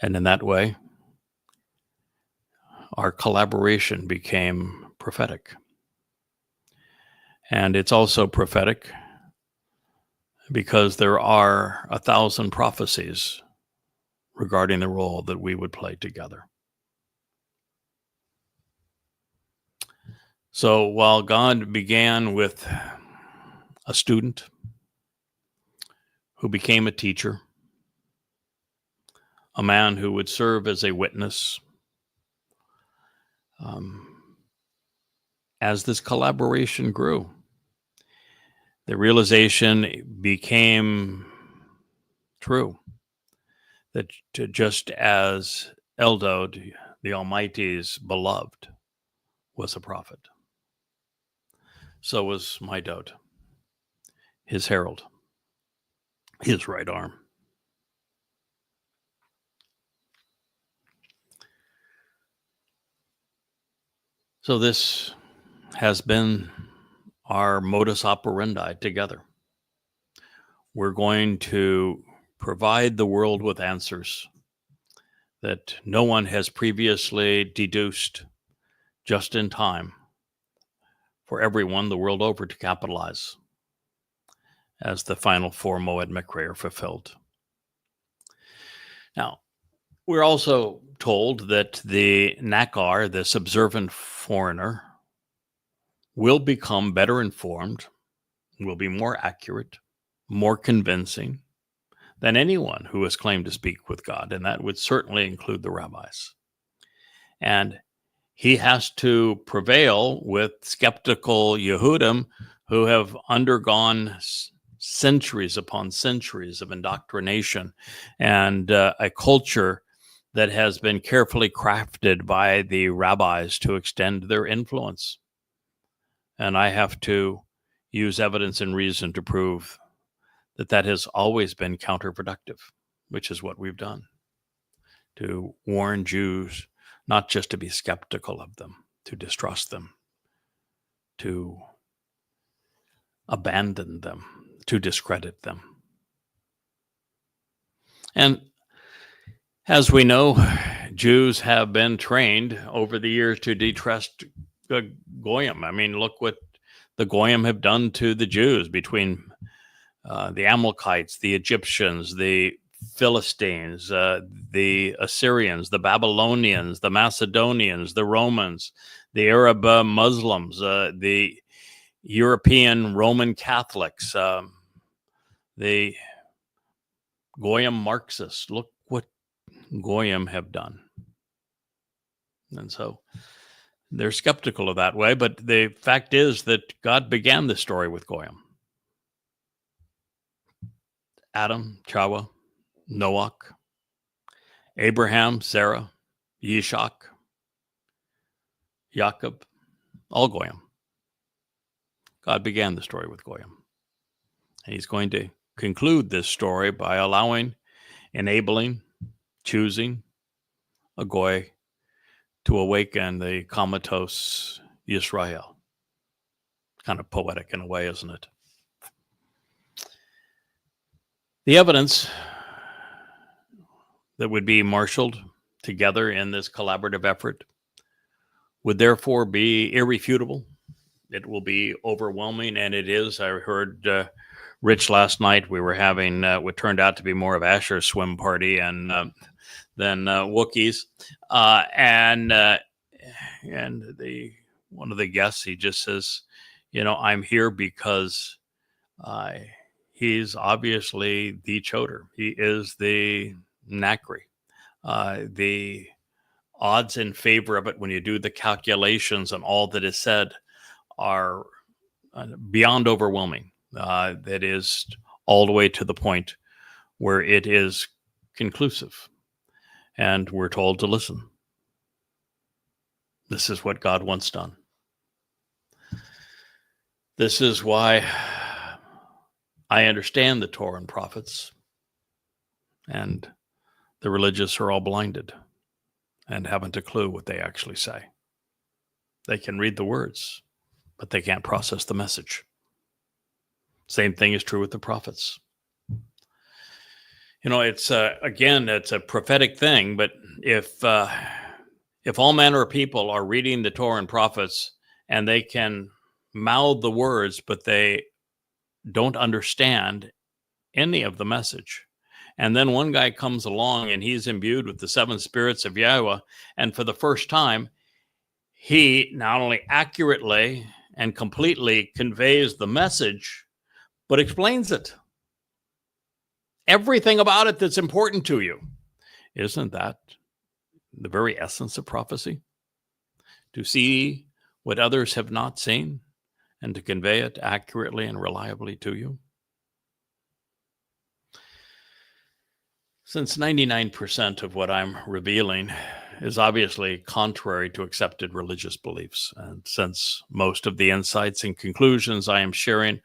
And in that way, our collaboration became prophetic. And it's also prophetic because there are 1,000 prophecies regarding the role that we would play together. So while God began with a student who became a teacher, a man who would serve as a witness, as this collaboration grew, the realization became true that just as Eldod, the Almighty's beloved, was a prophet, so was my Dod, his herald, his right arm. So this has been our modus operandi together. We're going to provide the world with answers that no one has previously deduced just in time for everyone the world over to capitalize as the final four Moed Mikra are fulfilled. Now, we're also told that the Nakar, this observant foreigner, will become better informed, will be more accurate, more convincing than anyone who has claimed to speak with God, and that would certainly include the rabbis. And he has to prevail with skeptical Yehudim who have undergone centuries upon centuries of indoctrination and a culture that has been carefully crafted by the rabbis to extend their influence. And I have to use evidence and reason to prove that that has always been counterproductive, which is what we've done, to warn Jews not just to be skeptical of them, to distrust them, to abandon them, to discredit them. And as we know, Jews have been trained over the years to distrust the Goyim. I mean, look what the Goyim have done to the Jews between the Amalekites, the Egyptians, the Philistines, the Assyrians, the Babylonians, the Macedonians, the Romans, the Arab Muslims, the European Roman Catholics, the Goyim Marxists. Look what Goyim have done. And so they're skeptical of that way, but the fact is that God began the story with Goyim. Adam, Chawa, Noach, Abraham, Sarah, Yishak, Jacob, all Goyim. God began the story with Goyim. And he's going to conclude this story by enabling, choosing a Goy to awaken the comatose Yisrael. Kind of poetic in a way, isn't it? The evidence that would be marshaled together in this collaborative effort would therefore be irrefutable. It will be overwhelming, and it is. I heard Rich last night. We were having what turned out to be more of Asher's swim party and than Wookiees, and the one of the guests, he just says, I'm here because he's obviously the choder. He is the Nakri. The odds in favor of it, when you do the calculations and all that is said, are beyond overwhelming. That is all the way to the point where it is conclusive. And we're told to listen. This is what God wants done. This is why I understand the Torah and prophets, and the religious are all blinded and haven't a clue what they actually say. They can read the words, but they can't process the message. Same thing is true with the prophets. It's again, it's a prophetic thing, but if all manner of people are reading the Torah and prophets and they can mouth the words, but they don't understand any of the message, and then one guy comes along and he's imbued with the seven spirits of Yahweh, and for the first time, he not only accurately and completely conveys the message, but explains it. Everything about it that's important to you. Isn't that the very essence of prophecy? To see what others have not seen and to convey it accurately and reliably to you. Since 99% of what I'm revealing is obviously contrary to accepted religious beliefs, and since most of the insights and conclusions I am sharing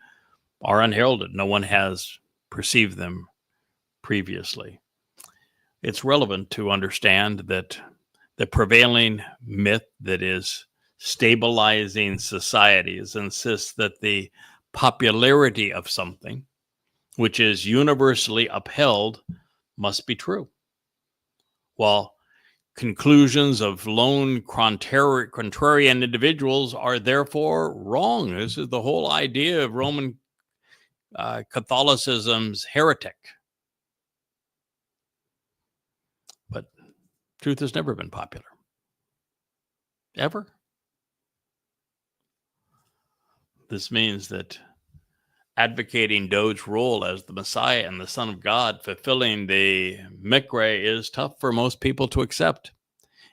are unheralded, no one has perceived them previously, it's relevant to understand that the prevailing myth that is stabilizing societies insists that the popularity of something, which is universally upheld, must be true, while conclusions of lone contrarian individuals are therefore wrong. This is the whole idea of Roman Catholicism's heretic. But truth has never been popular. Ever. This means that advocating Doge's role as the Messiah and the Son of God, fulfilling the Mikra, is tough for most people to accept,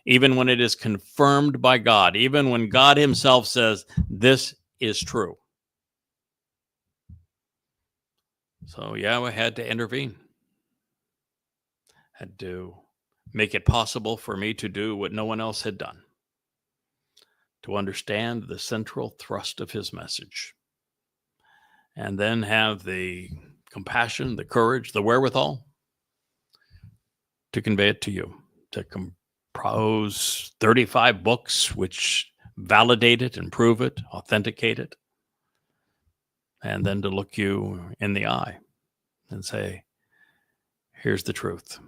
even when it is confirmed by God, even when God himself says, this is true. So Yahweh had to intervene, had to make it possible for me to do what no one else had done, to understand the central thrust of his message, and then have the compassion, the courage, the wherewithal to convey it to you, to compose 35 books which validate it, improve it, authenticate it, and then to look you in the eye and say, here's the truth.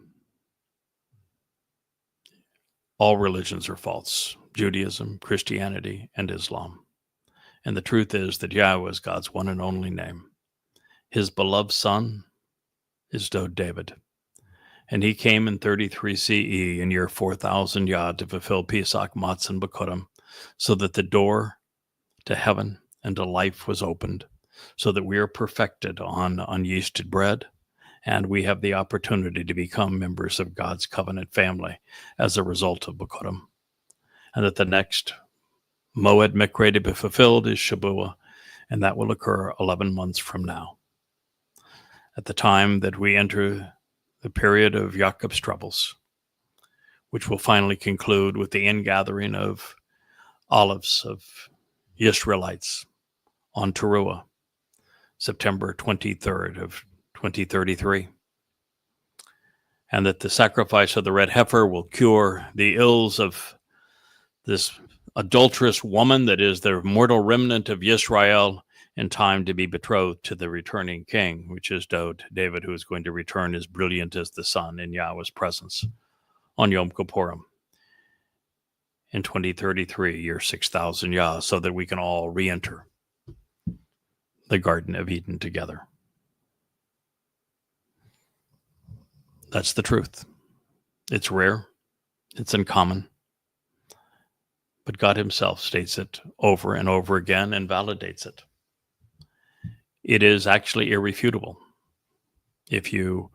All religions are false: Judaism, Christianity, and Islam. And the truth is that Yahweh is God's one and only name. His beloved son is Dod David. And he came in 33 CE, in year 4000 Yah, to fulfill Pesach, Matzah, and Bekurim, so that the door to heaven and to life was opened, so that we are perfected on unyeasted bread, and we have the opportunity to become members of God's covenant family as a result of Bekurim. And that the next Moed Mikra to be fulfilled is Shabuah, and that will occur 11 months from now. at the time that we enter the period of Jacob's troubles, which will finally conclude with the ingathering of olives of Israelites on Teruah, September 23rd of 2033. And that the sacrifice of the red heifer will cure the ills of this adulterous woman that is the mortal remnant of Israel in time to be betrothed to the returning king, which is David, who is going to return as brilliant as the sun in Yahweh's presence on Yom Kippurim in 2033, year 6,000 Yah, so that we can all re-enter the Garden of Eden together. That's the truth. It's rare. It's uncommon. But God himself states it over and over again and validates it. It is actually irrefutable if you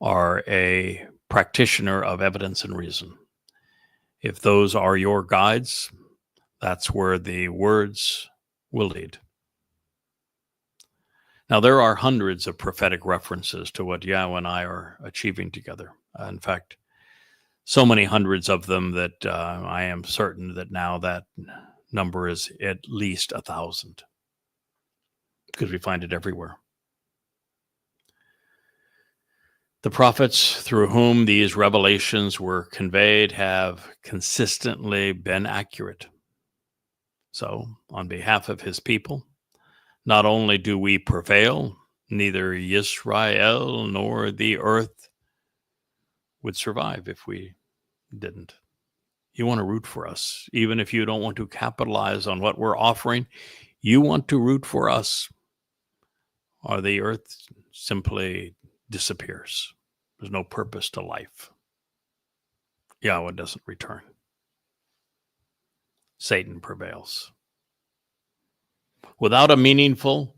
are a practitioner of evidence and reason. If those are your guides, that's where the words will lead. Now, there are hundreds of prophetic references to what Yahweh and I are achieving together. In fact, so many hundreds of them that I am certain that now that number is at least 1,000, because we find it everywhere. The prophets through whom these revelations were conveyed have consistently been accurate. So, on behalf of his people, not only do we prevail, neither Yisrael nor the earth would survive if we didn't. You want to root for us. Even if you don't want to capitalize on what we're offering, you want to root for us, or the earth simply disappears. There's no purpose to life. Yahweh doesn't return. Satan prevails. Without a meaningful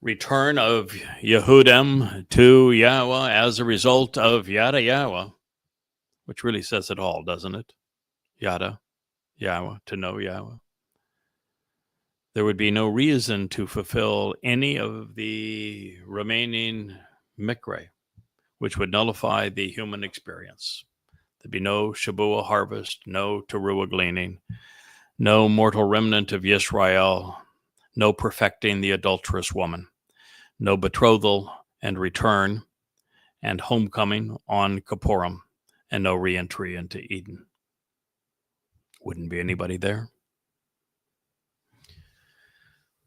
return of Yehudim to Yahweh as a result of Yada Yahweh, which really says it all, doesn't it? Yada Yahweh, to know Yahweh. There would be no reason to fulfill any of the remaining mikre, which would nullify the human experience. There'd be no Shabuah harvest, no Teruah gleaning, no mortal remnant of Yisrael, no perfecting the adulterous woman, no betrothal and return and homecoming on Kippurim, and no re-entry into Eden. Wouldn't be anybody there.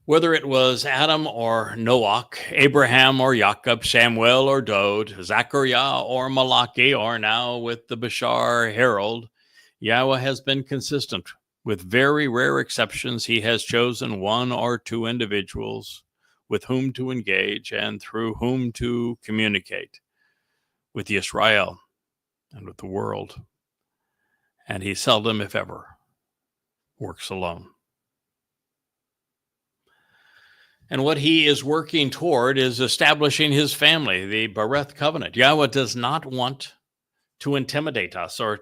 Whether it was Adam or Noach, Abraham or Jacob, Samuel or Dode, Zechariah or Malachi, or now with the Bashar Herald, Yahweh has been consistent. With very rare exceptions, he has chosen one or two individuals with whom to engage and through whom to communicate with Israel and with the world. And he seldom, if ever, works alone. And what he is working toward is establishing his family, the Bereth covenant. Yahweh does not want to intimidate us or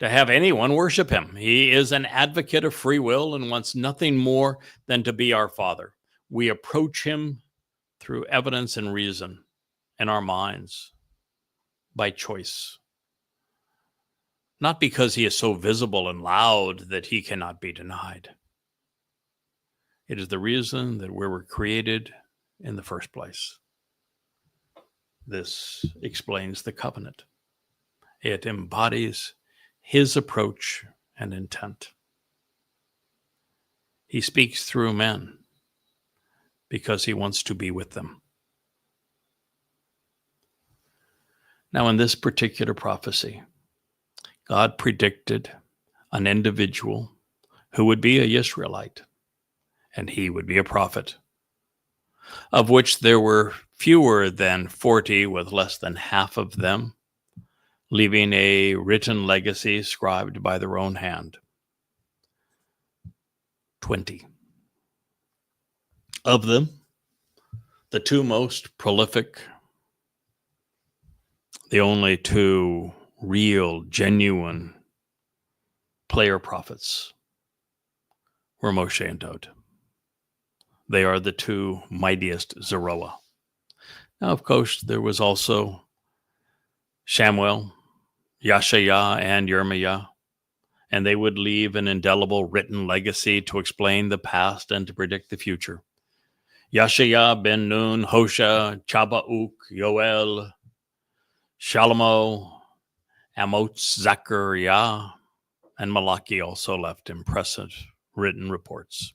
to have anyone worship him. He is an advocate of free will and wants nothing more than to be our Father. We approach him through evidence and reason in our minds by choice. Not because he is so visible and loud that he cannot be denied. It is the reason that we were created in the first place. This explains the covenant. It embodies his approach and intent. He speaks through men because he wants to be with them. Now, in this particular prophecy, God predicted an individual who would be a Israelite, and he would be a prophet, of which there were fewer than 40, with less than half of them leaving a written legacy scribed by their own hand. 20. Of them, the two most prolific, the only two real, genuine player prophets, were Moshe and Dod. They are the two mightiest Zeroah. Now, of course, there was also Shamuel, Yashaya, and Yirmiah, and they would leave an indelible written legacy to explain the past and to predict the future. Yashaya, Ben Nun, Hosha, Chabauk, Yoel, Shalomo, Amos, Zechariah, and Malachi also left impressive written reports.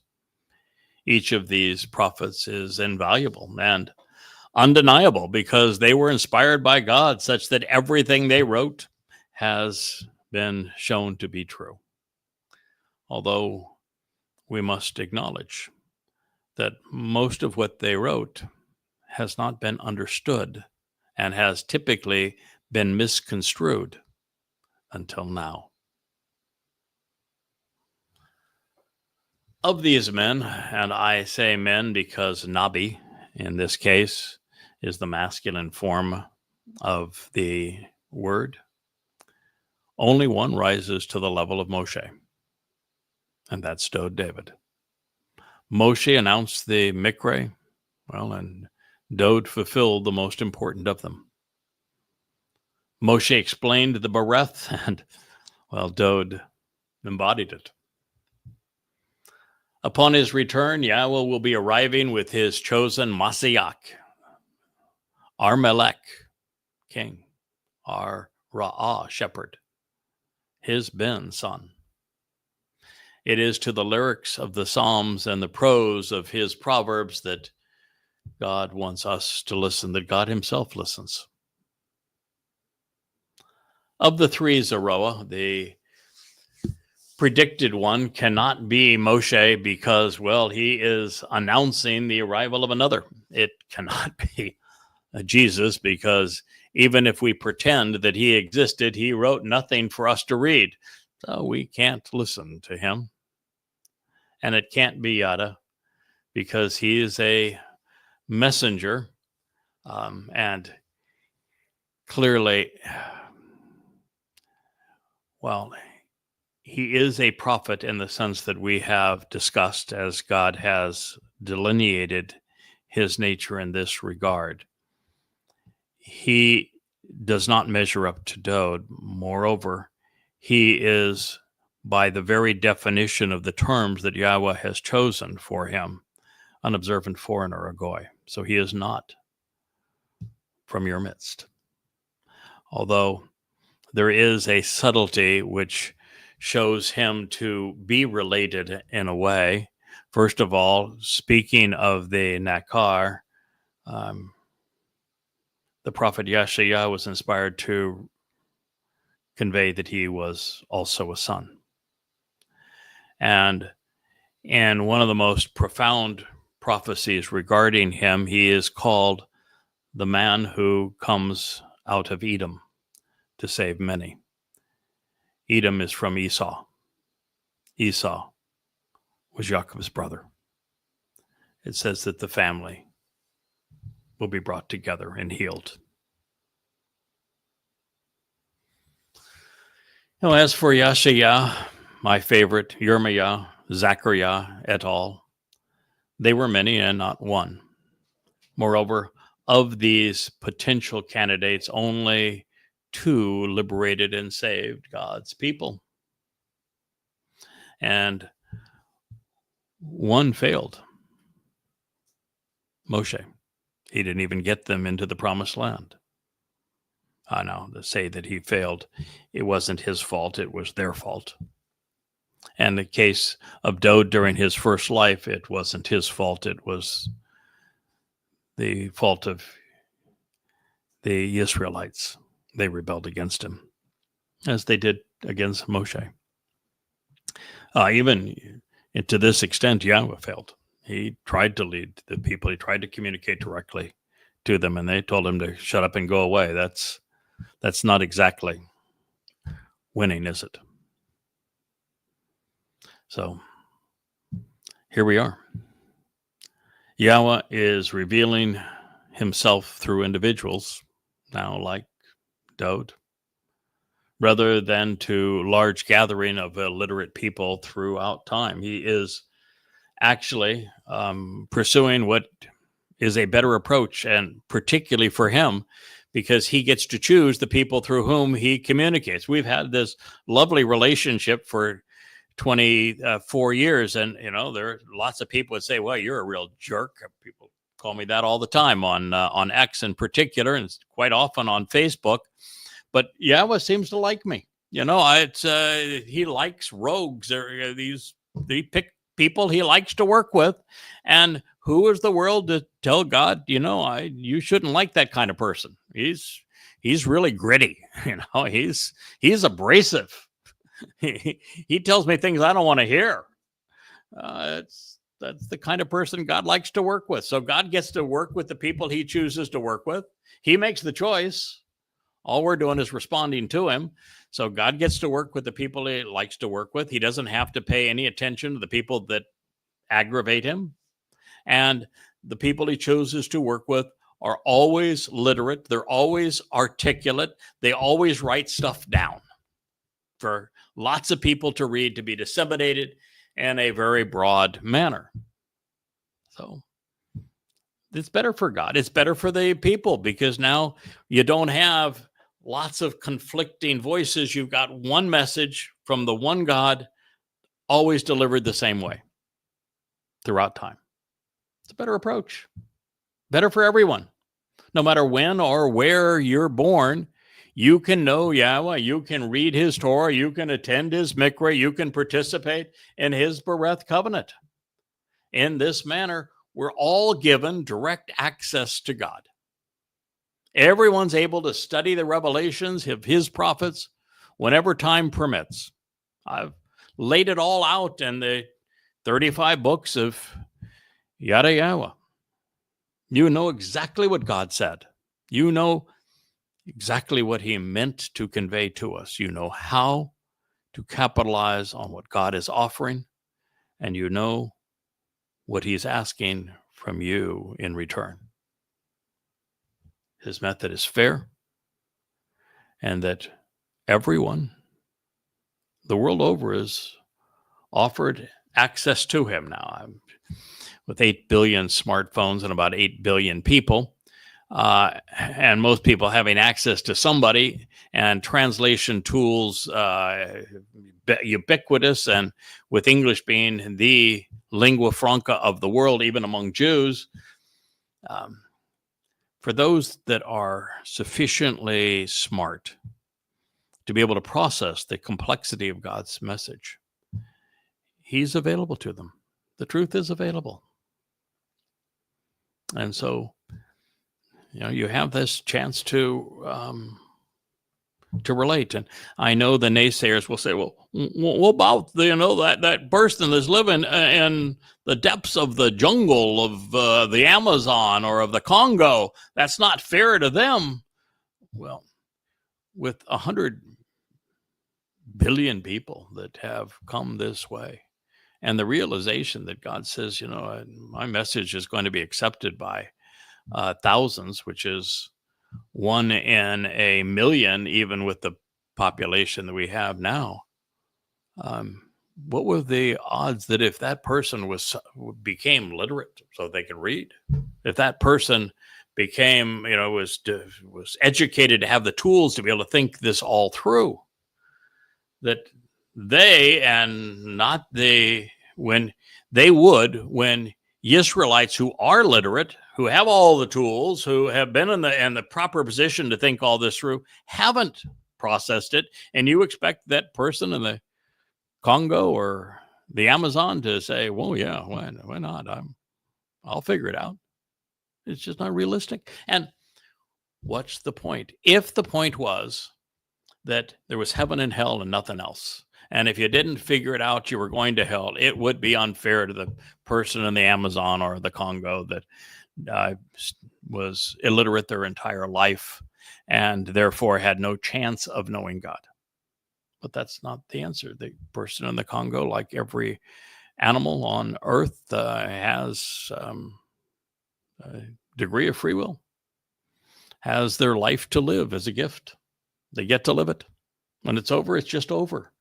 Each of these prophets is invaluable and undeniable because they were inspired by God, such that everything they wrote has been shown to be true. Although we must acknowledge that most of what they wrote has not been understood and has typically been misconstrued until now. Of these men, and I say men because Nabi, in this case, is the masculine form of the word, only one rises to the level of Moshe, and that's Dode David. Moshe announced the Mikre, and Dode fulfilled the most important of them. Moshe explained the Bereth, and, Dode embodied it. Upon his return, Yahweh will be arriving with his chosen Mashiach, our Melech, king, our Ra'ah, shepherd, his Ben, son. It is to the lyrics of the Psalms and the prose of his Proverbs that God wants us to listen, that God himself listens. Of the three Zeroah, the predicted one cannot be Moshe because, he is announcing the arrival of another. It cannot be Jesus because even if we pretend that he existed, he wrote nothing for us to read. So we can't listen to him. And it can't be Yada because he is a messenger. And clearly, he is a prophet in the sense that we have discussed as God has delineated his nature in this regard. He does not measure up to Dode. Moreover, he is, by the very definition of the terms that Yahweh has chosen for him, an observant foreigner, a goy. So he is not from your midst. Although there is a subtlety which shows him to be related in a way. First of all, speaking of the Nakar, the prophet Yashaya was inspired to convey that he was also a son. And in one of the most profound prophecies regarding him, he is called the man who comes out of Edom to save many. Edom is from Esau. Esau was Jacob's brother. It says that the family will be brought together and healed. Now, as for Yashaya, my favorite, Yirmiah, Zechariah, et al., they were many and not one. Moreover, of these potential candidates, only two liberated and saved God's people. And one failed. Moshe. He didn't even get them into the promised land. I know, to say that he failed, it wasn't his fault, it was their fault. And the case of Dode during his first life, it wasn't his fault, it was the fault of the Israelites. They rebelled against him, as they did against Moshe. Even to this extent, Yahweh failed. He tried to lead the people. He tried to communicate directly to them, and they told him to shut up and go away. That's not exactly winning, is it? So here we are. Yahweh is revealing himself through individuals, now like Dode, rather than to large gathering of illiterate people throughout time. He is actually pursuing what is a better approach, and particularly for him, because he gets to choose the people through whom he communicates. We've had this lovely relationship for 24 years. And, there are lots of people that say, well, you're a real jerk. People call me that all the time on X in particular, and quite often on Facebook. But Yahweh seems to like me. He likes rogues. He pick people he likes to work with. And who is the world to tell God, you shouldn't like that kind of person. He's really gritty. He's abrasive. He tells me things I don't want to hear. That's the kind of person God likes to work with. So God gets to work with the people he chooses to work with. He makes the choice. All we're doing is responding to him. So God gets to work with the people he likes to work with. He doesn't have to pay any attention to the people that aggravate him. And the people he chooses to work with are always literate. They're always articulate. They always write stuff down for lots of people to read, to be disseminated in a very broad manner. So it's better for God. It's better for the people, because now you don't have lots of conflicting voices. You've got one message from the one God, always delivered the same way throughout time. It's a better approach. Better for everyone. No matter when or where you're born, you can know Yahweh, you can read his Torah, you can attend his mikveh, you can participate in his Bereth covenant. In this manner, we're all given direct access to God. Everyone's able to study the revelations of his prophets whenever time permits. I've laid it all out in the 35 books of Yada Yahweh. You know exactly what God said. You know exactly what he meant to convey to us. You know how to capitalize on what God is offering, and you know what he's asking from you in return. His method is fair, and that everyone the world over is offered access to him now. With 8 billion smartphones and about 8 billion people, and most people having access to somebody, and translation tools ubiquitous, and with English being the lingua franca of the world, even among Jews, for those that are sufficiently smart to be able to process the complexity of God's message, he's available to them. The truth is available. And so, you have this chance to relate. And I know the naysayers will say, well, what about that person that's living in the depths of the jungle of the Amazon or of the Congo? That's not fair to them. Well, with 100 billion people that have come this way, and the realization that God says, my message is going to be accepted by thousands, which is 1 in a million, even with the population that we have now. What were the odds that if that person became literate so they could read, if that person became, was educated to have the tools to be able to think this all through, that they, and not they, when Israelites who are literate, who have all the tools, who have been in the proper position to think all this through, haven't processed it, and you expect that person in the Congo or the Amazon to say, well, yeah, why not? I'll figure it out. It's just not realistic. And what's the point? If the point was that there was heaven and hell and nothing else, and if you didn't figure it out, you were going to hell, it would be unfair to the person in the Amazon or the Congo that was illiterate their entire life and therefore had no chance of knowing God. But that's not the answer. The person in the Congo, like every animal on earth, has a degree of free will, has their life to live as a gift. They get to live it. When it's over, it's just over.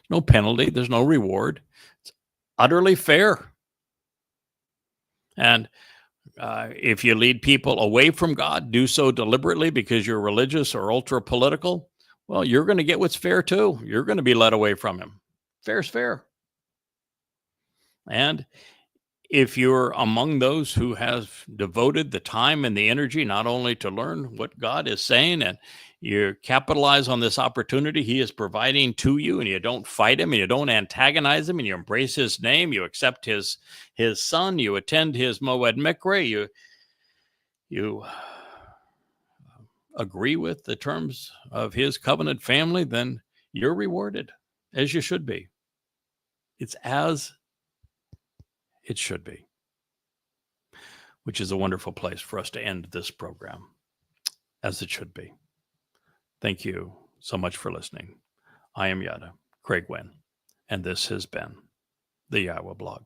No penalty. There's no reward. It's utterly fair. And If you lead people away from God, do so deliberately because you're religious or ultra political. Well, you're going to get what's fair too. You're going to be led away from him. Fair's fair. And if you're among those who have devoted the time and the energy not only to learn what God is saying, and you capitalize on this opportunity he is providing to you, and you don't fight him and you don't antagonize him, and you embrace his name, you accept his son, you attend his Moed Mikre, you agree with the terms of his covenant family, then you're rewarded, as you should be. It's as it should be, which is a wonderful place for us to end this program, as it should be. Thank you so much for listening. I am Yada, Craig Wynn, and this has been the Iowa Blog.